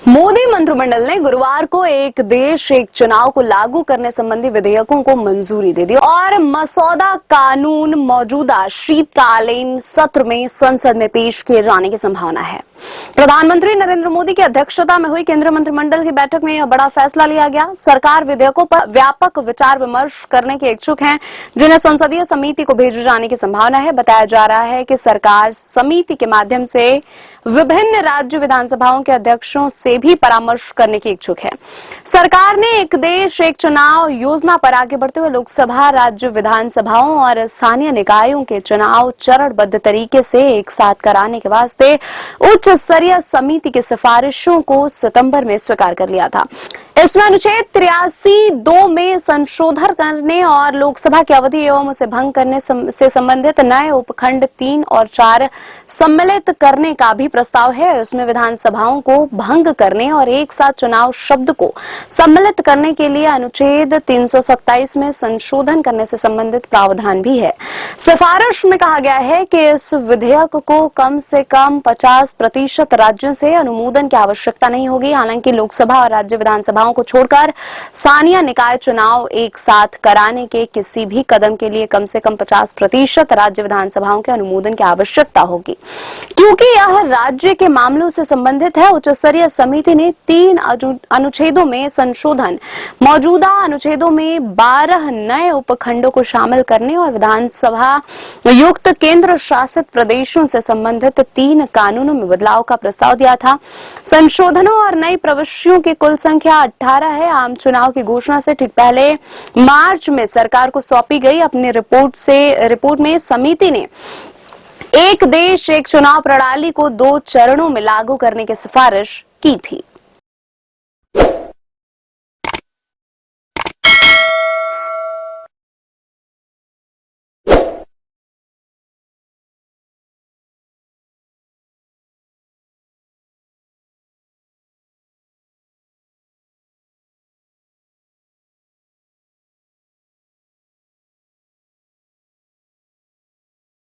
मोदी मंत्रिमंडल ने गुरुवार को एक देश एक चुनाव को लागू करने संबंधी विधेयकों को मंजूरी दे दी और मसौदा कानून मौजूदा शीतकालीन सत्र में संसद में पेश किए जाने की संभावना है। प्रधानमंत्री नरेंद्र मोदी की अध्यक्षता में हुई केंद्रीय मंत्रिमंडल की बैठक में यह बड़ा फैसला लिया गया। सरकार विधेयकों पर व्यापक विचार विमर्श करने के इच्छुक है, जिन्हें संसदीय समिति को भेजे जाने की संभावना है। बताया जा रहा है कि सरकार समिति के माध्यम से विभिन्न राज्य विधानसभाओं के अध्यक्षों से भी परामर्श करने की इच्छुक है। सरकार ने एक देश एक चुनाव योजना पर आगे बढ़ते हुए लोकसभा, राज्य विधानसभाओं और स्थानीय निकायों के चुनाव चरणबद्ध तरीके से एक साथ कराने के वास्ते उच्च स्तरीय समिति की सिफारिशों को सितंबर में स्वीकार कर लिया था। इसमें अनुच्छेद 83(2) में संशोधन करने और लोकसभा की अवधि एवं उसे भंग करने से संबंधित नए उपखंड 3 और 4 सम्मिलित करने का भी प्रस्ताव है। उसमें विधानसभाओं को भंग करने और एक साथ चुनाव शब्द को सम्मिलित करने के लिए अनुच्छेद 327 में संशोधन करने से संबंधित प्रावधान भी है। सिफारिश में कहा गया है कि इस विधेयक को कम से कम 50% राज्यों से अनुमोदन की आवश्यकता नहीं होगी। हालांकि लोकसभा और राज्य विधानसभाओं को छोड़कर स्थानीय निकाय चुनाव एक साथ कराने के किसी भी कदम के लिए कम से कम 50% राज्य विधानसभाओं के अनुमोदन की आवश्यकता होगी। क्योंकि यह राज्य के मामलों से संबंधित है, उच्च स्तरीय समिति ने 3 अनुच्छेदों में संशोधन, मौजूदा अनुच्छेदों में 12 नए उपखंडों को शामिल करने और विधानसभा युक्त केंद्र शासित प्रदेशों से संबंधित 3 कानूनों में बदलाव का प्रस्ताव दिया था। संशोधनों और नई प्रविष्टियों की कुल संख्या 18 है। आम चुनाव की घोषणा से ठीक पहले मार्च में सरकार को सौंपी गई अपनी रिपोर्ट में समिति ने एक देश एक चुनाव प्रणाली को 2 चरणों में लागू करने की सिफारिश की थी।